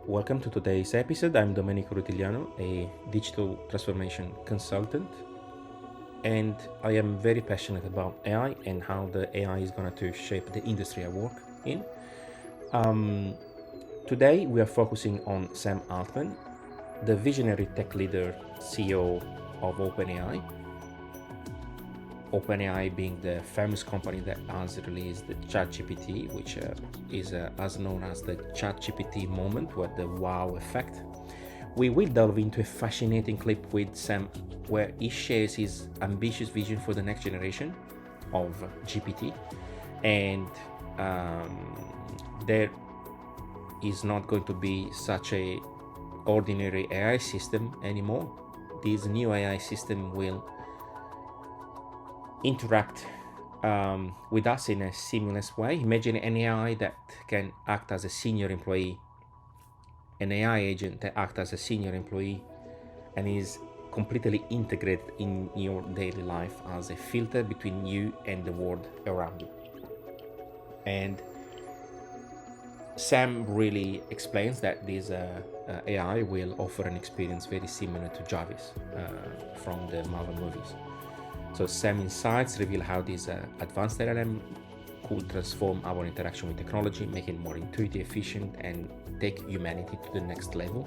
Welcome to today's episode. I'm Domenico Rutigliano, a digital transformation consultant, and I am very passionate about AI and how the AI is going to shape the industry I work in. Today, we are focusing on Sam Altman, the visionary tech leader, CEO of OpenAI. OpenAI being the famous company that has released the ChatGPT, which is as known as the ChatGPT moment, with the wow effect. We will delve into a fascinating clip with Sam where he shares his ambitious vision for the next generation of GPT, and there is not going to be such a ordinary AI system anymore. This new AI system will interact with us in a seamless way. Imagine an AI that can act as a senior employee, an AI agent that acts as a senior employee and is completely integrated in your daily life as a filter between you and the world around you. And Sam really explains that this AI will offer an experience very similar to Jarvis from the Marvel movies. So Sam Insights reveal how this advanced LLM could transform our interaction with technology, make it more intuitive, efficient, and take humanity to the next level.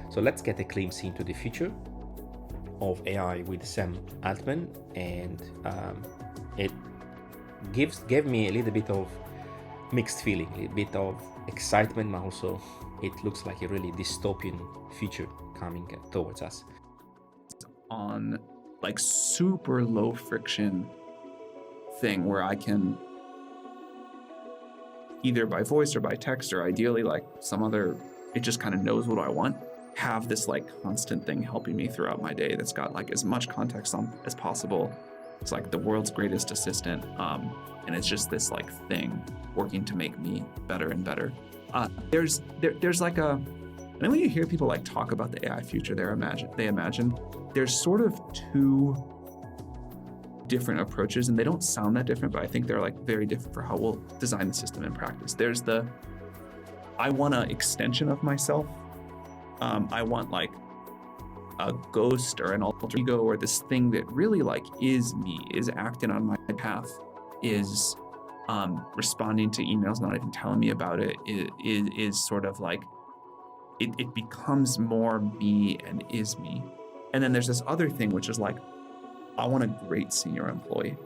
So let's get a glimpse into the future of AI with Sam Altman, and it gave me a little bit of mixed feeling, a little bit of excitement, but also it looks like a really dystopian future coming towards us. On like super low friction thing where I can either by voice or by text or ideally like some other, it just kind of knows what I want, have this like constant thing helping me throughout my day that's got like as much context on as possible. It's like the world's greatest assistant. And it's just this like thing working to make me better and better. There's like a, and when you hear people like talk about the AI future, they imagine there's sort of two different approaches, and they don't sound that different, but I think they're like very different for how we'll design the system in practice. There's the, I want an extension of myself. I want like a ghost or an alter ego or this thing that really like is me, is acting on my path, is responding to emails, not even telling me about it, is sort of like, it becomes more me and is me. And then there's this other thing, which is like, I want a great senior employee.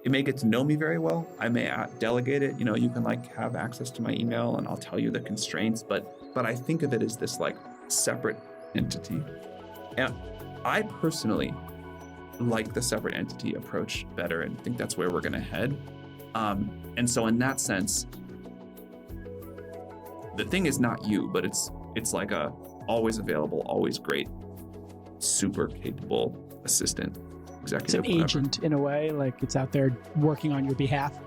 It may get to know me very well. I may delegate it. You know, you can like have access to my email and I'll tell you the constraints, but I think of it as this like separate entity. And I personally like the separate entity approach better and think that's where we're going to head. And so in that sense, the thing is not you, but it's like a always available, always great, super capable assistant, executive. It's an agent in a way, like it's out there working on your behalf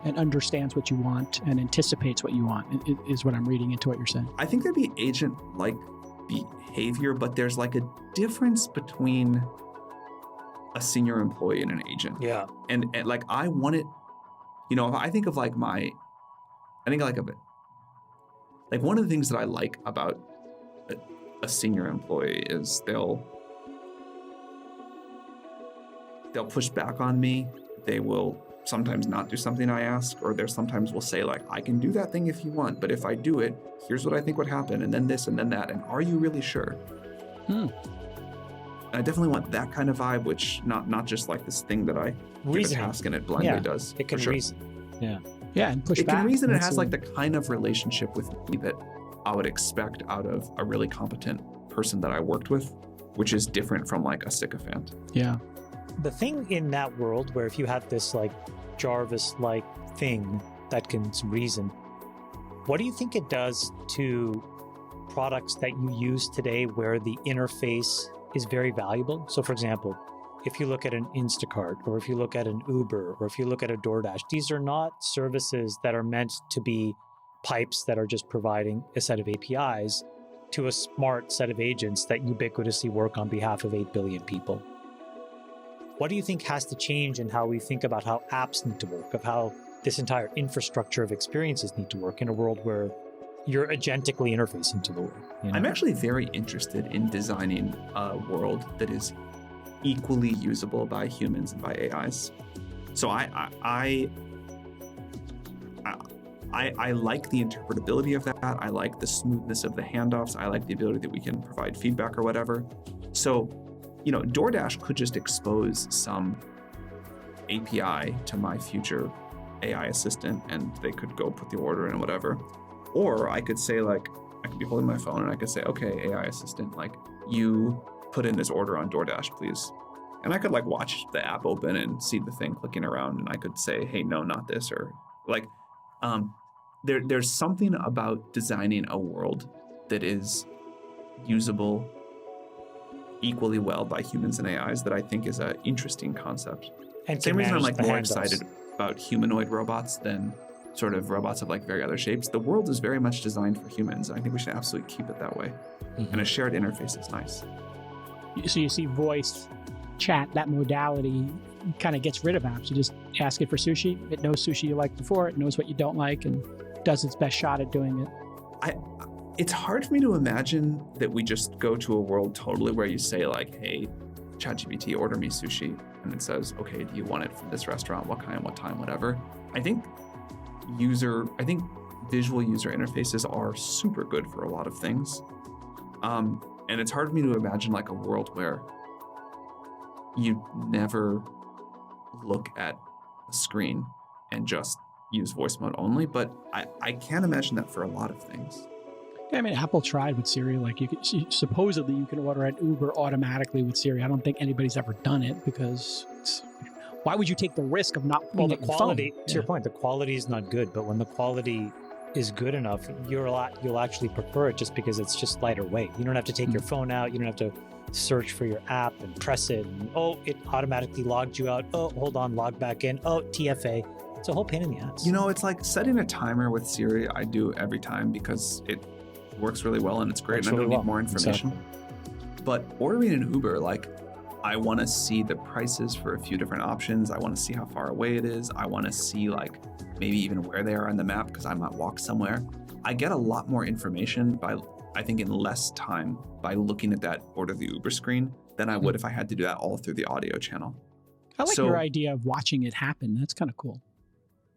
and understands what you want and anticipates what you want, is what I'm reading into what you're saying. I think there'd be agent-like behavior, but there's like a difference between a senior employee and an agent. Yeah. And like I want it, you know, if I think of like I think like of it. Like one of the things that I like about a senior employee is they'll push back on me. They will sometimes not do something I ask, or there sometimes will say like, I can do that thing if you want, but if I do it, here's what I think would happen, and then this and then that, and are you really sure? And I definitely want that kind of vibe, which not just like this thing that I give a task and it blindly does. It can reason. Yeah, and push back. It can reason. It has like the kind of relationship with me that I would expect out of a really competent person that I worked with, which is different from like a sycophant. Yeah. The thing in that world where if you have this like Jarvis-like thing that can reason, what do you think it does to products that you use today where the interface is very valuable? So for example, if you look at an Instacart, or if you look at an Uber, or if you look at a DoorDash, these are not services that are meant to be pipes that are just providing a set of APIs to a smart set of agents that ubiquitously work on behalf of 8 billion people. What do you think has to change in how we think about how apps need to work, of how this entire infrastructure of experiences need to work in a world where you're agentically interfacing to the world. You know? I'm actually very interested in designing a world that is equally usable by humans and by AIs. So I like the interpretability of that. I like the smoothness of the handoffs. I like the ability that we can provide feedback or whatever. So, DoorDash could just expose some API to my future AI assistant, and they could go put the order in and whatever. Or I could say, like, I could be holding my phone and I could say, okay, AI assistant, like, you put in this order on DoorDash, please. And I could like watch the app open and see the thing clicking around, and I could say, hey, no, not this, or like, there's something about designing a world that is usable equally well by humans and AIs that I think is an interesting concept. And same reason I'm like more handoffs. excited about humanoid robots than sort of robots of like very other shapes. The world is very much designed for humans. I think we should absolutely keep it that way. And a shared interface is nice. So you see voice chat, that modality kind of gets rid of apps. You just ask it for sushi. It knows sushi you liked before. It knows what you don't like and does its best shot at doing it. It's hard for me to imagine that we just go to a world totally where you say like, hey, ChatGPT, order me sushi. And it says, okay, do you want it from this restaurant? What kind, what time, whatever. I think visual user interfaces are super good for a lot of things. And it's hard for me to imagine like a world where you never look at a screen and just use voice mode only, but I can't imagine that for a lot of things. Yeah, I mean, Apple tried with Siri. Like, supposedly you can order an Uber automatically with Siri. I don't think anybody's ever done it because why would you take the risk of not? Well, the quality. To your point, the quality is not good. But when the quality is good enough, you'll actually prefer it just because it's just lighter weight. You don't have to take your phone out. You don't have to search for your app and press it. And, it automatically logged you out. Oh, hold on, log back in. Oh, TFA. It's a whole pain in the ass. It's like setting a timer with Siri. I do every time because it works really well and it's great, and I don't need more information. Exactly. But ordering an Uber, like, I want to see the prices for a few different options. I want to see how far away it is. I want to see like maybe even where they are on the map because I might walk somewhere. I get a lot more information I think in less time by looking at that order the Uber screen than I would if I had to do that all through the audio channel. I like your idea of watching it happen. That's kind of cool.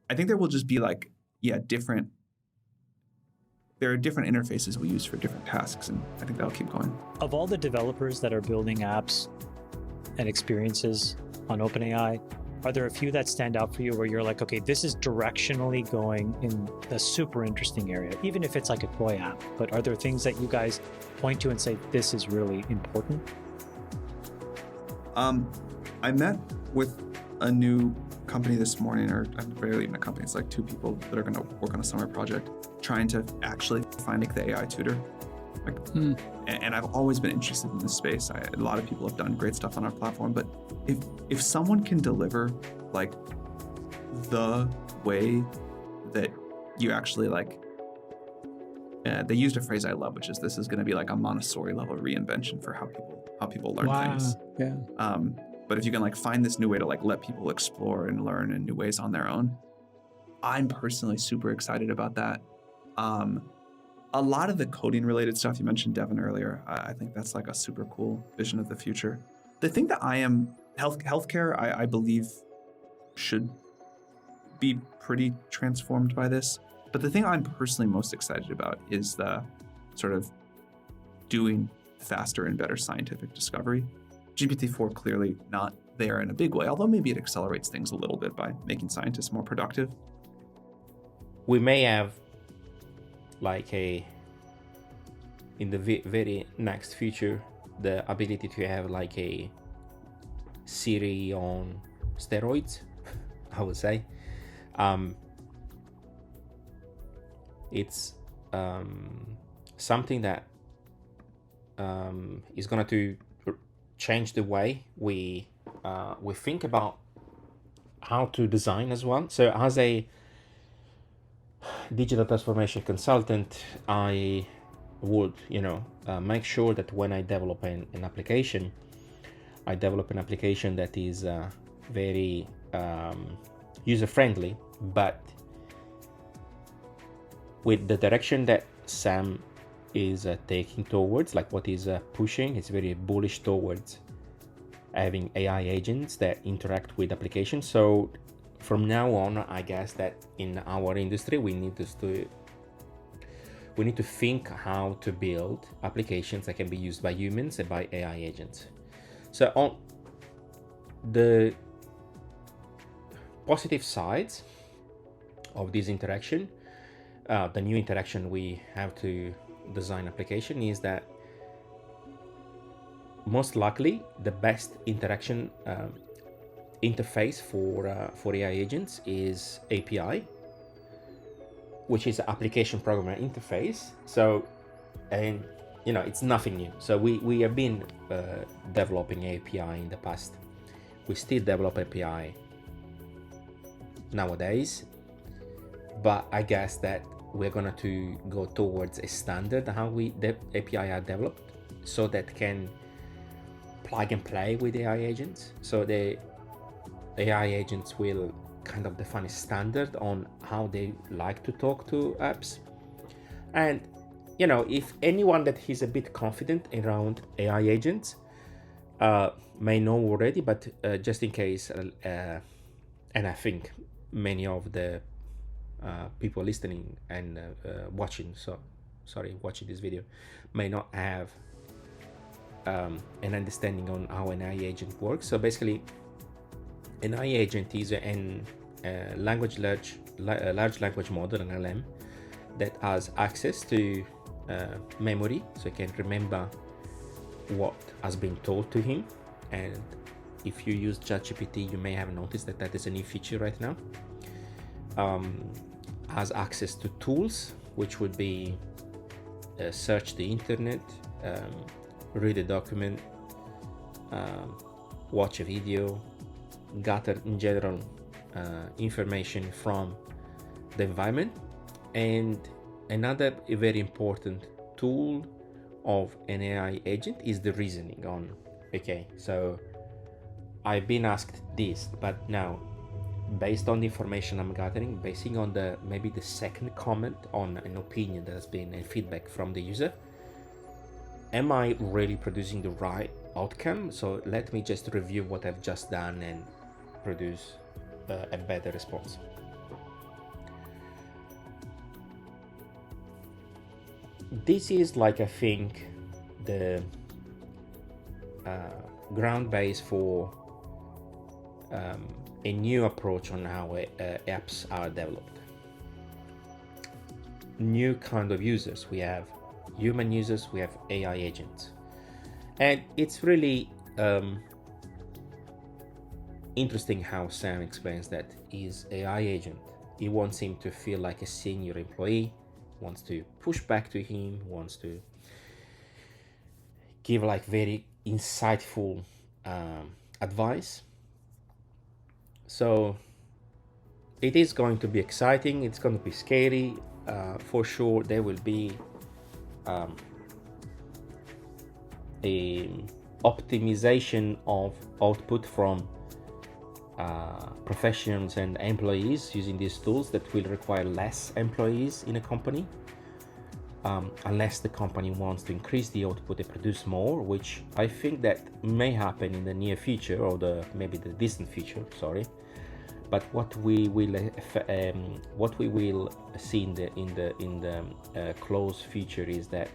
I think there will just be like, there are different interfaces we use for different tasks, and I think that'll keep going. Of all the developers that are building apps and experiences on OpenAI, are there a few that stand out for you where you're like, okay, this is directionally going in the super interesting area, even if it's like a toy app? But are there things that you guys point to and say, this is really important? I met with a new company this morning, or I'm barely even a company, it's like two people that are going to work on a summer project, trying to actually find like the AI tutor. And I've always been interested in this space. A lot of people have done great stuff on our platform, but if someone can deliver like the way that you actually like, they used a phrase I love, which is this is going to be like a Montessori level reinvention for how people learn things. Yeah. But if you can like find this new way to like let people explore and learn in new ways on their own, I'm personally super excited about that. A lot of the coding related stuff, you mentioned Devin earlier, I think that's like a super cool vision of the future. The thing that healthcare, I believe should be pretty transformed by this. But the thing I'm personally most excited about is the sort of doing faster and better scientific discovery. GPT-4 clearly not there in a big way, although maybe it accelerates things a little bit by making scientists more productive. We may have like in the very next future, the ability to have like a Siri on steroids, I would say. It's something that is going to change the way we think about how to design as well. So as a digital transformation consultant, I would make sure that when I develop an application, I develop an application that is very user friendly, but with the direction that Sam is taking towards, like what he's pushing. It's very bullish towards having AI agents that interact with applications. So from now on, I guess that in our industry, we need to think how to build applications that can be used by humans and by AI agents. So on the positive sides of this interaction, the new interaction we have to design application is that most likely the best interaction interface for AI agents is API, which is application programmer interface. So, and it's nothing new. So we have been developing API in the past. We still develop API nowadays, but I guess that we're going to go towards a standard how the API are developed, so that can plug and play with AI agents. So the AI agents will kind of define a standard on how they like to talk to apps. And if anyone that is a bit confident around AI agents may know already, but just in case, and I think many of the people listening and watching this video may not have an understanding on how an AI agent works. So basically, an AI agent is a large language model, an LLM, that has access to memory, so it can remember what has been told to him. And if you use ChatGPT, you may have noticed that is a new feature right now. Has access to tools, which would be search the internet, read a document, watch a video, gather in general information from the environment. And another very important tool of an AI agent is the reasoning on, okay, so I've been asked this, but now based on the information I'm gathering, basing on maybe the second comment on an opinion that has been a feedback from the user, am I really producing the right outcome? So let me just review what I've just done and produce a better response. This is like, I think, the ground base for a new approach on how apps are developed. New kind of users. We have human users, we have AI agents. And it's really interesting how Sam explains that his AI agent, he wants him to feel like a senior employee, wants to push back to him, wants to give like very insightful advice. So it is going to be exciting, it's going to be scary, for sure. There will be a optimization of output from professionals and employees using these tools that will require less employees in a company, unless the company wants to increase the output and produce more, which I think that may happen in the near future, or maybe the distant future, sorry. But what we will see in the close future is that,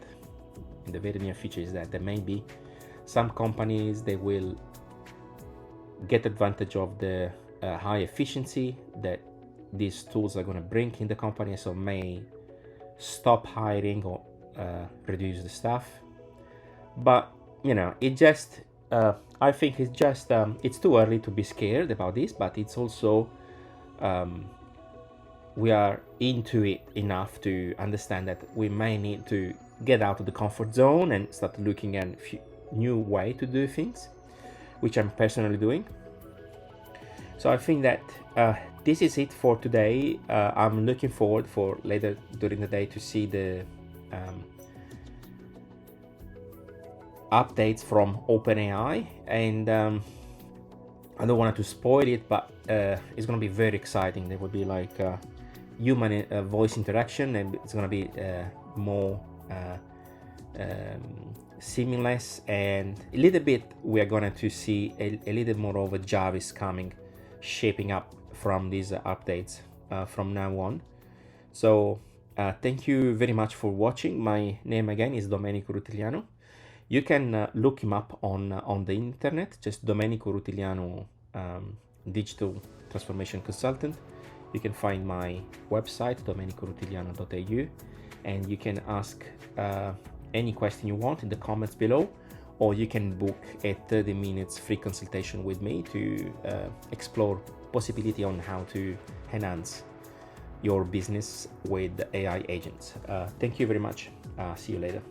in the very near future, is that there may be some companies, they will get advantage of the high efficiency that these tools are going to bring in the company, so may stop hiring or reduce the staff. But it just I think it's just it's too early to be scared about this, but it's also we are into it enough to understand that we may need to get out of the comfort zone and start looking at new way to do things, which I'm personally doing. So I think that this is it for today. I'm looking forward for later during the day to see the updates from OpenAI, and I don't want to spoil it, but it's going to be very exciting. There will be like human voice interaction, and it's going to be more seamless, and a little bit we are going to see a little more of a Jarvis coming, shaping up from these updates from now on. So thank you very much for watching. My name again is Domenico Rutigliano. You can look him up on the internet, just Domenico Rutigliano, digital transformation consultant. You can find my website, domenicorutigliano.eu, and you can ask any question you want in the comments below, or you can book a 30 minutes free consultation with me to explore possibility on how to enhance your business with AI agents. Thank you very much. See you later.